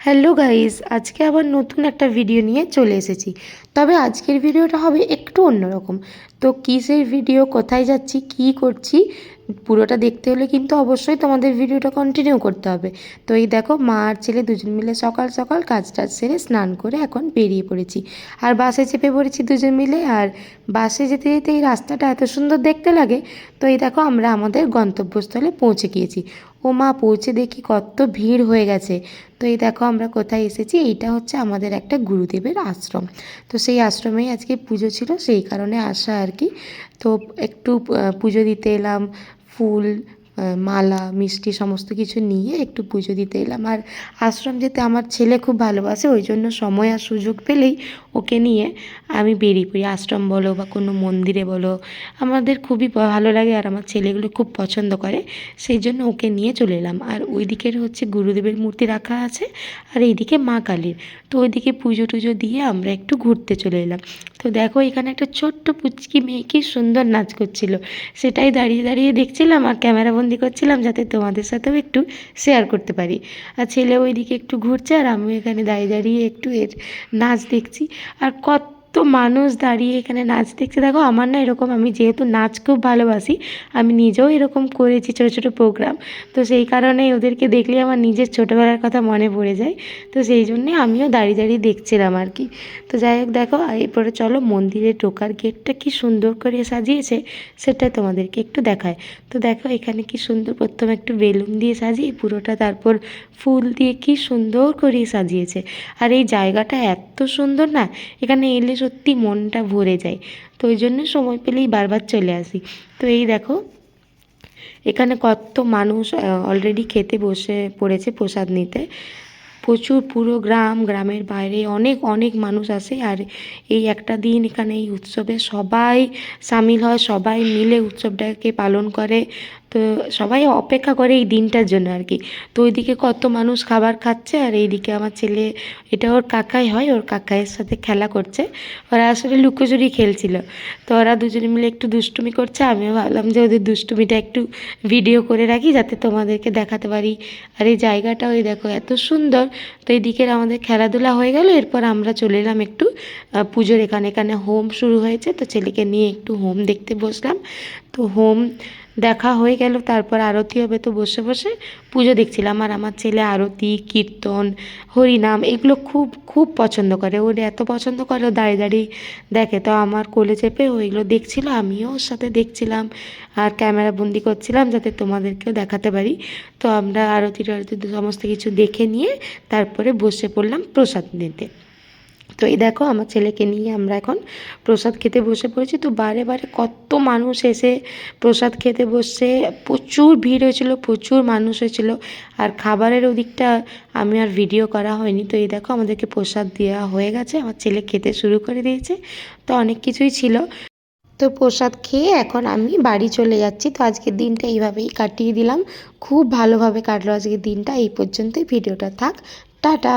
Hello guys, আজকে আবার নতুন একটা ভিডিও নিয়ে চলে এসেছি। তবে আজকের ভিডিওটা হবে একটু অন্যরকম। তো কিসের ভিডিও, কোথায় যাচ্ছি, কি করছি, পুরোটা দেখতে হলে কিন্তু অবশ্যই তোমাদের ভিডিওটা কন্টিনিউ করতে হবে। তো এই দেখো, মা আর ছেলে দুজন মিলে সকাল সকাল কাজ টাজ সেরে স্নান করে এখন বেরিয়ে পড়েছি। আর বাসে চেপে পড়েছি দুজন মিলে। আর বাসে যেতে যেতে এই রাস্তাটা এত সুন্দর দেখতে লাগে। তো এই দেখো, আমরা আমাদের গন্তব্যস্থলে পৌঁছে গিয়েছি। ও মা, পৌঁছে দেখি কত ভিড় হয়ে গেছে। তো এই দেখো আমরা কোথায় এসেছি, এইটা হচ্ছে আমাদের একটা গুরুদেবের আশ্রম। তো সেই আশ্রমেই আজকে পুজো ছিল, সেই কারণে আসা আর কি। তো একটু পুজো দিতে এলাম, ফুল, মালা, মিষ্টি সমস্ত কিছু নিয়ে একটু পুজো দিতে এলাম। আর আশ্রম যেতে আমার ছেলে খুব ভালোবাসে, ওই জন্য সময় আর সুযোগ পেলেই ওকে নিয়ে আমি বেরিয়ে পড়ি। আশ্রম বলো বা কোনো মন্দিরে বলো, আমাদের খুবই ভালো লাগে আর আমার ছেলেগুলো খুব পছন্দ করে, সেই জন্য ওকে নিয়ে চলে এলাম। আর ওই দিকের হচ্ছে গুরুদেবের মূর্তি রাখা আছে, আর এইদিকে মা কালীর। তো ওইদিকে পুজো টুজো দিয়ে আমরা একটু ঘুরতে চলে এলাম। তো দেখো, এখানে একটা ছোট্ট পুচকি মেয়ে কি সুন্দর নাচ করছিল, সেটাই দাঁড়িয়ে দাঁড়িয়ে দেখছিলাম আর ক্যামেরাবন্দি করছিলাম, যাতে তোমাদের সাথেও একটু শেয়ার করতে পারি। আর ছেলে ওইদিকে একটু ঘুরছে আর আমি এখানে দাঁড়িয়ে দাঁড়িয়ে একটু এর নাচ দেখছি। আর কত মানুষ দাঁড়িয়ে এখানে নাচ দেখছে দেখো। আমার না এরকম, আমি যেহেতু নাচ খুব ভালোবাসি, আমি নিজেও এরকম করেছি ছোটো ছোটো প্রোগ্রাম। তো সেই কারণে ওদেরকে দেখলে আমার নিজের ছোটোবেলার কথা মনে পড়ে যায়। তো সেই জন্যে আমিও দাঁড়িয়ে দাঁড়িয়ে দেখছিলাম আর কি। তো যাই হোক, দেখো এরপরে চলো, মন্দিরে ঢোকার গেটটা কি সুন্দর করে সাজিয়েছে সেটা তোমাদেরকে একটু দেখায়। তো দেখো এখানে কি সুন্দর, প্রথমে একটু বেলুন দিয়ে সাজিয়ে পুরোটা, তারপর ফুল দিয়ে কি সুন্দর করে সাজিয়েছে। আর এই জায়গাটা এত সুন্দর না, এখানে এলে সত্যি মনটা ভরে যায়। তো ওই জন্য সময় পেলেই বারবার চলে আসি। তো এই দেখো, এখানে কত মানুষ অলরেডি খেতে বসে পড়েছে প্রসাদ নিতে। প্রচুর, পুরো গ্রামের বাইরে অনেক অনেক মানুষ আসে। আর এই একটা দিন এখানে এই উৎসবে সবাই সামিল হয়, সবাই মিলে উৎসবটাকে পালন করে। তো সবাই অপেক্ষা করে এই দিনটার জন্য আর কি। তো ওইদিকে কত মানুষ খাবার খাচ্ছে, আর এইদিকে আমার ছেলে, এটা ওর কাকাই হয়, ওর কাকাইয়ের সাথে খেলা করছে। ওরা আসলে লুকোচুরি খেলছিল। তো ওরা দুজনে মিলে একটু দুষ্টুমি করছে, আমিও ভাবলাম যে ওদের দুষ্টুমিটা একটু ভিডিও করে রাখি, যাতে তোমাদেরকে দেখাতে পারি। আর এই জায়গাটা ওই দেখো এত সুন্দর। তো এই দিকের আমাদের খেলাধুলা হয়ে গেল, এরপর আমরা চলে এলাম একটু পুজোর এখানে। এখানে হোম শুরু হয়েছে, তো ছেলেকে নিয়ে একটু হোম দেখতে বসলাম। তো হোম দেখা হয়ে গেল, তারপর আরতি হবে, তো বসে বসে পুজো দেখছিলাম। আর আমার ছেলে আরতি, কীর্তন, হরিনাম এগুলো খুব খুব পছন্দ করে। ওর এত পছন্দ করে, ও দাঁড়িয়ে দাঁড়িয়ে দেখে। তো আমার কোলে চেপে ওইগুলো দেখছিল, আমিও ওর সাথে দেখছিলাম আর ক্যামেরা বন্দি করছিলাম, যাতে তোমাদেরকেও দেখাতে পারি। তো আমরা আরতি টারতি সমস্ত কিছু দেখে নিয়ে তারপরে বসে পড়লাম প্রসাদ নিতে। তো এই দেখো, আমার ছেলেকে নিয়ে আমরা এখন প্রসাদ খেতে বসে পড়েছি। তো বারে বারে কত মানুষ এসে প্রসাদ খেতে বসছে, প্রচুর ভিড় হয়েছিল, প্রচুর মানুষ হয়েছিল। আর খাবারের ওদিকটা আমি আর ভিডিও করা হয়নি। তো এই দেখো, আমাদেরকে প্রসাদ দেওয়া হয়ে গেছে, আমার ছেলে খেতে শুরু করে দিয়েছে। তো অনেক কিছুই ছিল। তো প্রসাদ খেয়ে এখন আমি বাড়ি চলে যাচ্ছি। তো আজকের দিনটা এইভাবেই কাটিয়ে দিলাম, খুব ভালোভাবে কাটলো আজকের দিনটা। এই পর্যন্তই ভিডিওটা থাক, টাটা।